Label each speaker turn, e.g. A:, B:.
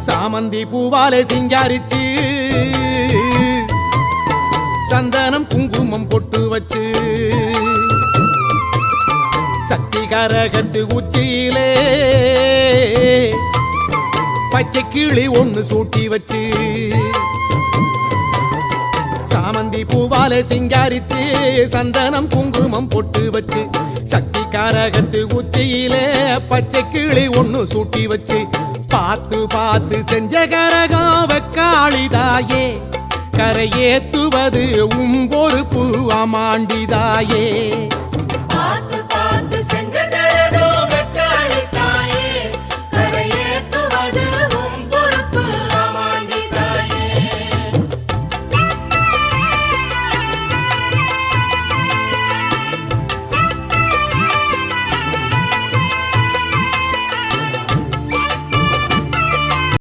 A: சாமந்தி பூவாலே சிங்காரிச்சு சந்தனம் குங்குமம் பொட்டு வச்சு சக்தி கரகத்து உச்சியிலே பச்சை கிளி ஒண்ணு சூட்டி வச்சு சாமந்தி பூவாலே சிங்காரித்து சந்தனம் குங்குமம் பொட்டு வச்சு சக்தி கரகத்து உச்சியிலே பச்சை கிளி ஒண்ணு சூட்டி வச்சு பார்த்து பார்த்து செஞ்ச கரகம் வெக்காளிதாயே கரையேத்துவது உம்பொறுப்பு அமாண்டிதாயே.